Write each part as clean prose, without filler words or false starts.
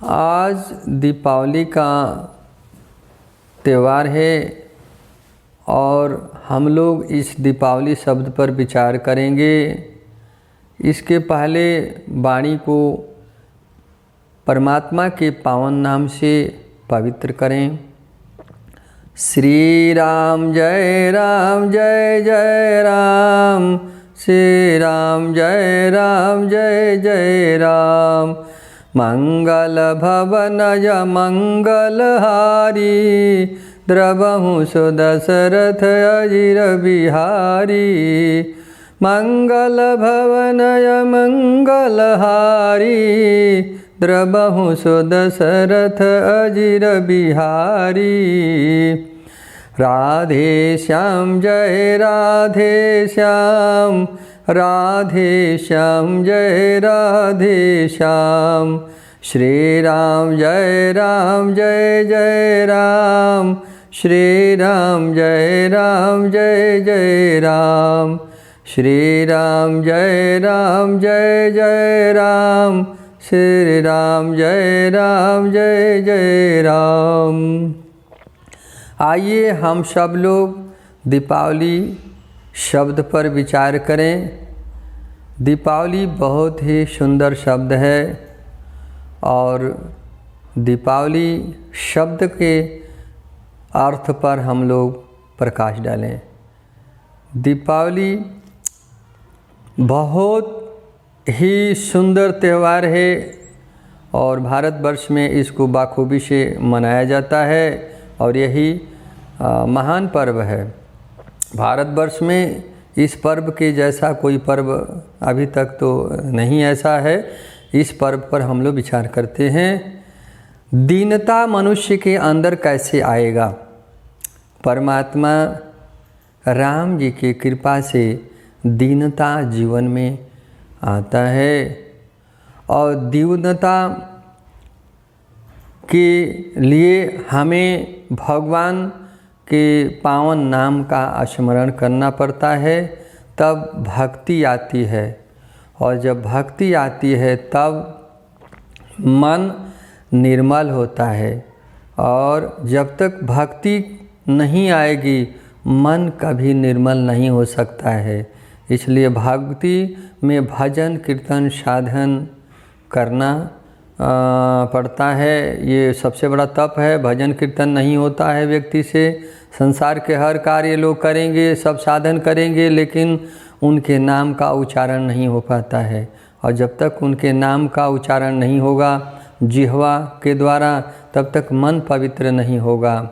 आज दीपावली का त्यौहार है और हम लोग इस दीपावली शब्द पर विचार करेंगे। इसके पहले वाणी को परमात्मा के पावन नाम से पवित्र करें। श्री राम जय राम जय जय राम, श्री राम जय राम जय जय राम। मंगल भवनज मंगलहारी, द्रवहु सुदशरथ अजिर बिहारी। मंगल भवनय मंगलहारी, द्रवहु सुदशरथ अजिर बिहारी। राधे श्याम जय राधे श्याम, राधे श्याम जय राधे श्याम। श्री राम जय राम जय जय राम, श्री राम जय राम जय जय राम। श्री राम जय राम जय जय राम, श्री राम जय राम जय जय राम। आइए हम सब लोग दीपावली शब्द पर विचार करें। दीपावली बहुत ही सुंदर शब्द है और दीपावली शब्द के अर्थ पर हम लोग प्रकाश डालें। दीपावली बहुत ही सुंदर त्यौहार है और भारतवर्ष में इसको बाखूबी से मनाया जाता है और यही महान पर्व है। भारतवर्ष में इस पर्व के जैसा कोई पर्व अभी तक तो नहीं ऐसा है। इस पर्व पर हम लोग विचार करते हैं। दीनता मनुष्य के अंदर कैसे आएगा? परमात्मा राम जी की कृपा से दीनता जीवन में आता है और दीनता के लिए हमें भगवान के पावन नाम का स्मरण करना पड़ता है, तब भक्ति आती है और जब भक्ति आती है तब मन निर्मल होता है और जब तक भक्ति नहीं आएगी मन कभी निर्मल नहीं हो सकता है। इसलिए भक्ति में भजन कीर्तन साधन करना पड़ता है। ये सबसे बड़ा तप है। भजन कीर्तन नहीं होता है व्यक्ति से। संसार के हर कार्य लोग करेंगे, सब साधन करेंगे, लेकिन उनके नाम का उच्चारण नहीं हो पाता है और जब तक उनके नाम का उच्चारण नहीं होगा जिह्वा के द्वारा, तब तक मन पवित्र नहीं होगा।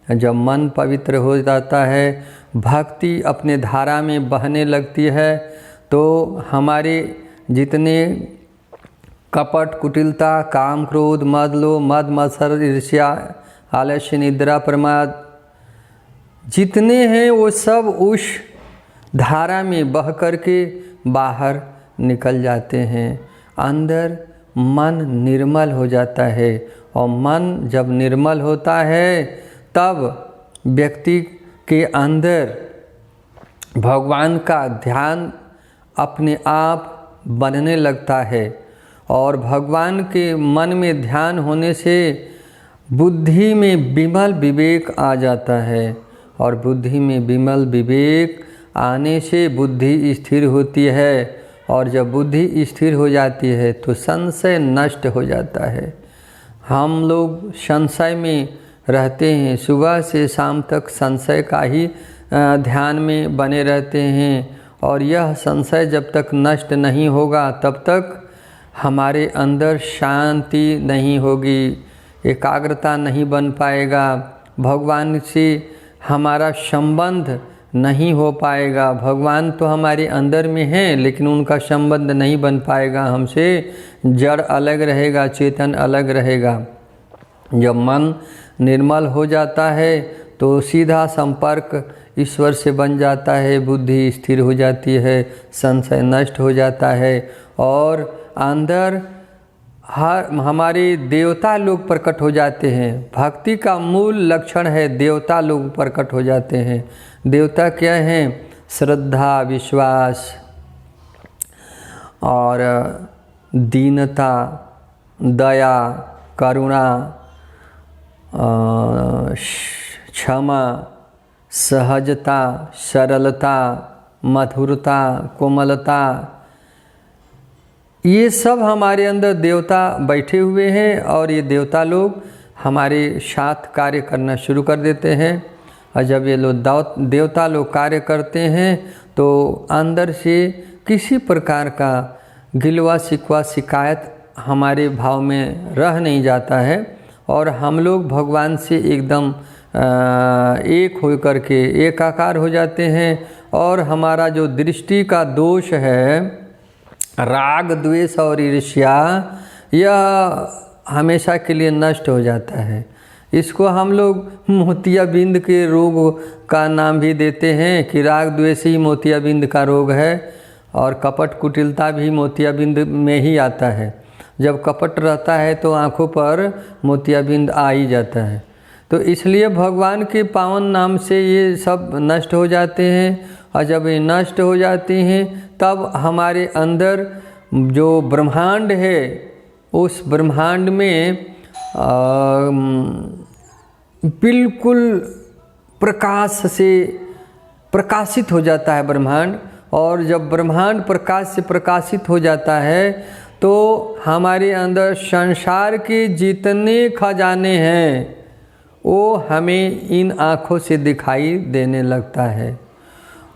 जब मन पवित्र हो जाता है, भक्ति अपने धारा में बहने लगती है, तो हमारे जितने कपट कुटिलता काम क्रोध मद लोभ मद मत्सर ईर्ष्या आलस्य निद्रा प्रमाद जितने हैं वो सब उस धारा में बह करके बाहर निकल जाते हैं। अंदर मन निर्मल हो जाता है और मन जब निर्मल होता है तब व्यक्ति के अंदर भगवान का ध्यान अपने आप बनने लगता है और भगवान के मन में ध्यान होने से बुद्धि में विमल विवेक आ जाता है और बुद्धि में विमल विवेक आने से बुद्धि स्थिर होती है और जब बुद्धि स्थिर हो जाती है तो संशय नष्ट हो जाता है। हम लोग संशय में रहते हैं, सुबह से शाम तक संशय का ही ध्यान में बने रहते हैं और यह संशय जब तक नष्ट नहीं होगा तब तक हमारे अंदर शांति नहीं होगी, एकाग्रता नहीं बन पाएगा, भगवान से हमारा संबंध नहीं हो पाएगा। भगवान तो हमारे अंदर में हैं लेकिन उनका संबंध नहीं बन पाएगा हमसे। जड़ अलग रहेगा, चेतन अलग रहेगा। जब मन निर्मल हो जाता है तो सीधा संपर्क ईश्वर से बन जाता है, बुद्धि स्थिर हो जाती है, संशय नष्ट हो जाता है और अंदर हमारे देवता लोग प्रकट हो जाते हैं। भक्ति का मूल लक्षण है देवता लोग प्रकट हो जाते हैं। देवता क्या हैं? श्रद्धा, विश्वास और दीनता, दया, करुणा, क्षमा, सहजता, सरलता, मधुरता, कोमलता, ये सब हमारे अंदर देवता बैठे हुए हैं और ये देवता लोग हमारे साथ कार्य करना शुरू कर देते हैं। और जब ये लोग देवता लोग कार्य करते हैं तो अंदर से किसी प्रकार का गिलवा शिकवा शिकायत हमारे भाव में रह नहीं जाता है और हम लोग भगवान से एकदम एक हो कर के एकाकार हो जाते हैं। और हमारा जो दृष्टि का दोष है, राग, द्वेष और ईर्ष्या, यह हमेशा के लिए नष्ट हो जाता है। इसको हम लोग मोतियाबिंद के रोग का नाम भी देते हैं कि राग द्वेष ही मोतियाबिंद का रोग है और कपट कुटिलता भी मोतियाबिंद में ही आता है। जब कपट रहता है तो आँखों पर मोतियाबिंद आ ही जाता है। तो इसलिए भगवान के पावन नाम से ये सब नष्ट हो जाते हैं और जब ये नष्ट हो जाते हैं तब हमारे अंदर जो ब्रह्मांड है उस ब्रह्मांड में बिल्कुल प्रकाश से प्रकाशित हो जाता है ब्रह्मांड। और जब ब्रह्मांड प्रकाश से प्रकाशित हो जाता है तो हमारे अंदर संसार के जितने खजाने हैं वो हमें इन आँखों से दिखाई देने लगता है।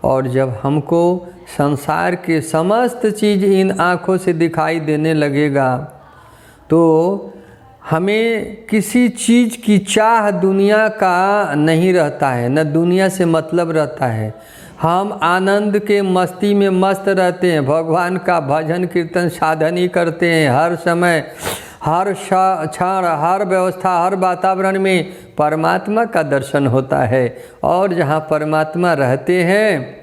और जब हमको संसार के समस्त चीज़ इन आँखों से दिखाई देने लगेगा तो हमें किसी चीज़ की चाह दुनिया का नहीं रहता है, न दुनिया से मतलब रहता है। हम आनंद के मस्ती में मस्त रहते हैं, भगवान का भजन कीर्तन साधन ही करते हैं। हर समय, हर क्षण, हर व्यवस्था, हर वातावरण में परमात्मा का दर्शन होता है। और जहाँ परमात्मा रहते हैं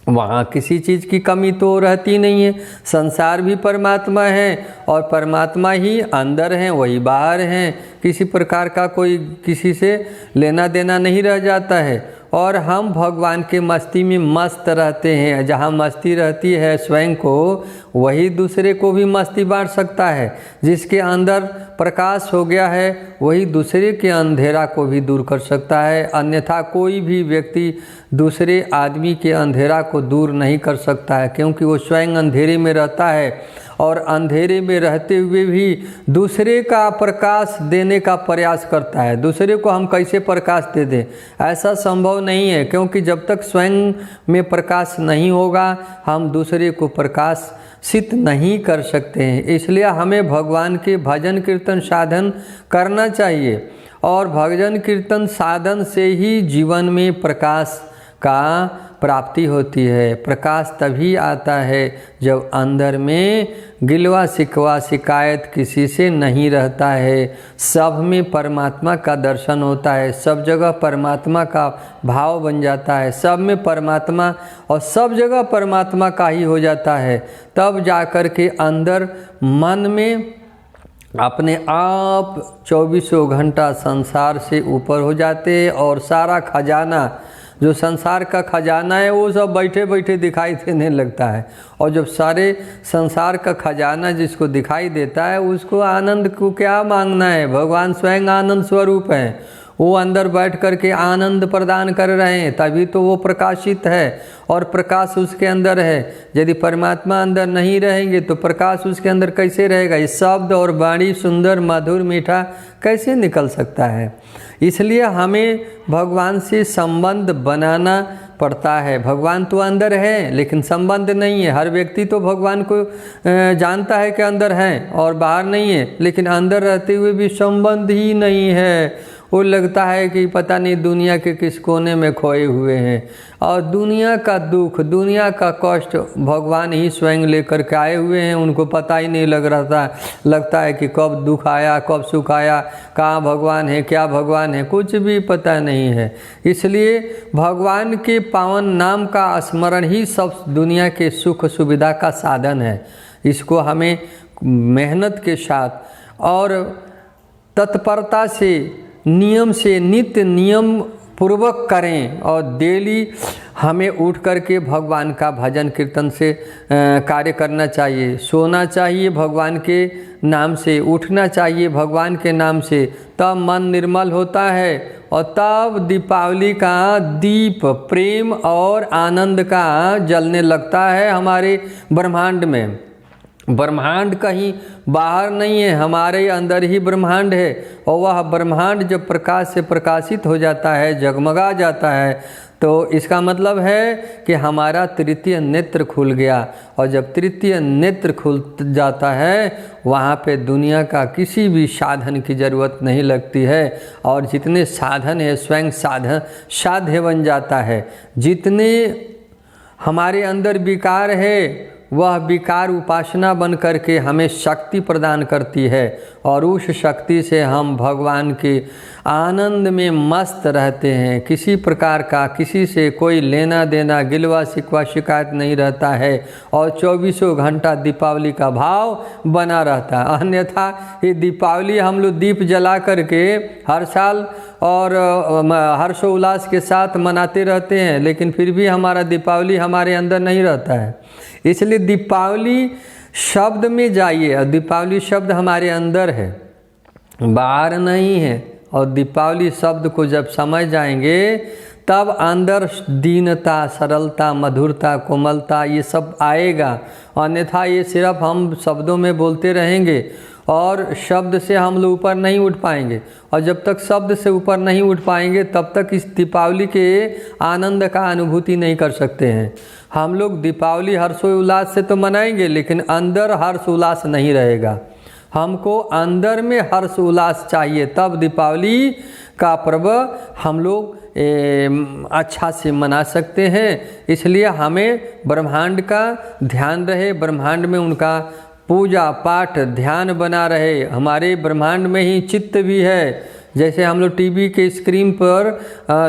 वहाँ किसी चीज़ की कमी तो रहती नहीं है। संसार भी परमात्मा है और परमात्मा ही अंदर हैं, वही बाहर हैं। किसी प्रकार का कोई किसी से लेना देना नहीं रह जाता है और हम भगवान के मस्ती में मस्त रहते हैं। जहाँ मस्ती रहती है स्वयं को, वही दूसरे को भी मस्ती बांट सकता है। जिसके अंदर प्रकाश हो गया है वही दूसरे के अंधेरा को भी दूर कर सकता है। अन्यथा कोई भी व्यक्ति दूसरे आदमी के अंधेरा को दूर नहीं कर सकता है, क्योंकि वो स्वयं अंधेरे में रहता है और अंधेरे में रहते हुए भी दूसरे का प्रकाश देने का प्रयास करता है। दूसरे को हम कैसे प्रकाश दे दें, ऐसा संभव नहीं है, क्योंकि जब तक स्वयं में प्रकाश नहीं होगा हम दूसरे को प्रकाशित नहीं कर सकते हैं। इसलिए हमें भगवान के भजन कीर्तन साधन करना चाहिए और भजन कीर्तन साधन से ही जीवन में प्रकाश का प्राप्ति होती है। प्रकाश तभी आता है जब अंदर में गिलवा शिकवा शिकायत किसी से नहीं रहता है। सब में परमात्मा का दर्शन होता है, सब जगह परमात्मा का भाव बन जाता है, सब में परमात्मा और सब जगह परमात्मा का ही हो जाता है। तब जाकर के अंदर मन में अपने आप 24 घंटा संसार से ऊपर हो जाते हैं और सारा खजाना, जो संसार का खजाना है, वो सब बैठे बैठे दिखाई देने लगता है। और जब सारे संसार का खजाना जिसको दिखाई देता है उसको आनंद को क्या मांगना है, भगवान स्वयं आनंद स्वरूप हैं। वो अंदर बैठ कर के आनंद प्रदान कर रहे हैं, तभी तो वो प्रकाशित है और प्रकाश उसके अंदर है। यदि परमात्मा अंदर नहीं रहेंगे तो प्रकाश उसके अंदर कैसे रहेगा। ये शब्द और वाणी सुंदर मधुर मीठा कैसे निकल सकता है। इसलिए हमें भगवान से संबंध बनाना पड़ता है। भगवान तो अंदर है लेकिन संबंध नहीं है। हर व्यक्ति तो भगवान को जानता है कि अंदर है और बाहर नहीं है, लेकिन अंदर रहते हुए भी संबंध ही नहीं है। वो लगता है कि पता नहीं दुनिया के किस कोने में खोए हुए हैं और दुनिया का दुख, दुनिया का कष्ट भगवान ही स्वयं लेकर के आए हुए हैं। उनको पता ही नहीं लगता है कि कब दुख आया, कब सुख आया, कहाँ भगवान है, क्या भगवान है, कुछ भी पता नहीं है। इसलिए भगवान के पावन नाम का स्मरण ही सब दुनिया के सुख सुविधा का साधन है। इसको हमें मेहनत के साथ और तत्परता से, नियम से, नित्य नियम पूर्वक करें और डेली हमें उठ करके भगवान का भजन कीर्तन से कार्य करना चाहिए। सोना चाहिए भगवान के नाम से, उठना चाहिए भगवान के नाम से, तब मन निर्मल होता है और तब दीपावली का दीप प्रेम और आनंद का जलने लगता है हमारे ब्रह्मांड में। ब्रह्मांड कहीं बाहर नहीं है, हमारे अंदर ही ब्रह्मांड है और वह ब्रह्मांड जब प्रकाश से प्रकाशित हो जाता है, जगमगा जाता है, तो इसका मतलब है कि हमारा तृतीय नेत्र खुल गया। और जब तृतीय नेत्र खुल जाता है वहाँ पे दुनिया का किसी भी साधन की ज़रूरत नहीं लगती है और जितने साधन है स्वयं साध्य बन जाता है। जितने हमारे अंदर विकार है वह विकार उपासना बन करके हमें शक्ति प्रदान करती है और उस शक्ति से हम भगवान के आनंद में मस्त रहते हैं। किसी प्रकार का किसी से कोई लेना देना गिलवा शिकवा शिकायत नहीं रहता है और 24 घंटा दीपावली का भाव बना रहता है। अन्यथा ये दीपावली हम लोग दीप जला करके हर साल और हर्षोल्लास के साथ मनाते रहते हैं, लेकिन फिर भी हमारा दीपावली हमारे अंदर नहीं रहता है। इसलिए दीपावली शब्द में जाइए, और दीपावली शब्द हमारे अंदर है, बाहर नहीं है। और दीपावली शब्द को जब समझ जाएंगे तब अंदर दीनता, सरलता, मधुरता, कोमलता ये सब आएगा। अन्यथा ये सिर्फ हम शब्दों में बोलते रहेंगे और शब्द से हम लोग ऊपर नहीं उठ पाएंगे। और जब तक शब्द से ऊपर नहीं उठ पाएंगे तब तक इस दीपावली के आनंद का अनुभूति नहीं कर सकते हैं। हम लोग दीपावली हर्षोल्लास से तो मनाएंगे, लेकिन अंदर हर्ष उल्लास नहीं रहेगा। हमको अंदर में हर्ष उल्लास चाहिए, तब दीपावली का पर्व हम लोग अच्छा से मना सकते हैं। इसलिए हमें ब्रह्मांड का ध्यान रहे, ब्रह्मांड में उनका पूजा पाठ ध्यान बना रहे। हमारे ब्रह्मांड में ही चित्त भी है, जैसे हम लोग टीवी के स्क्रीन पर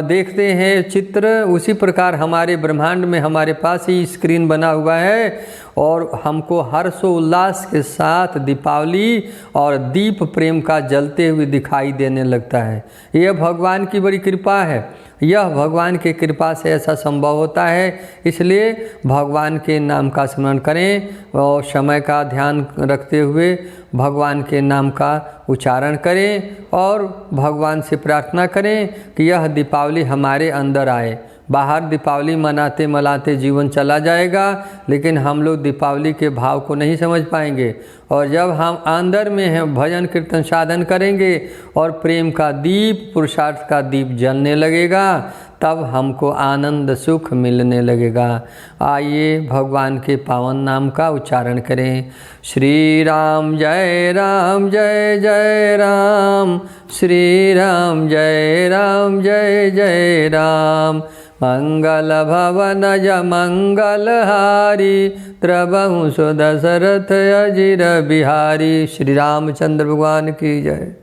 देखते हैं चित्र, उसी प्रकार हमारे ब्रह्मांड में हमारे पास ही स्क्रीन बना हुआ है और हमको हर्षोल्लास के साथ दीपावली और दीप प्रेम का जलते हुए दिखाई देने लगता है। यह भगवान की बड़ी कृपा है, यह भगवान की कृपा से ऐसा संभव होता है। इसलिए भगवान के नाम का स्मरण करें और समय का ध्यान रखते हुए भगवान के नाम का उच्चारण करें और भगवान से प्रार्थना करें कि यह दीपावली हमारे अंदर आए। बाहर दीपावली मनाते मनाते जीवन चला जाएगा, लेकिन हम लोग दीपावली के भाव को नहीं समझ पाएंगे। और जब हम अंदर में हैं भजन कीर्तन साधन करेंगे और प्रेम का दीप, पुरुषार्थ का दीप जलने लगेगा, तब हमको आनंद सुख मिलने लगेगा। आइए भगवान के पावन नाम का उच्चारण करें। श्री राम जय राम जय जय राम, श्री राम जय राम जय जय राम। मंगल भवन ज मंगलहारी, त्रबहुं सु दशरथ अजिर बिहारी। श्री रामचंद्र भगवान की जय।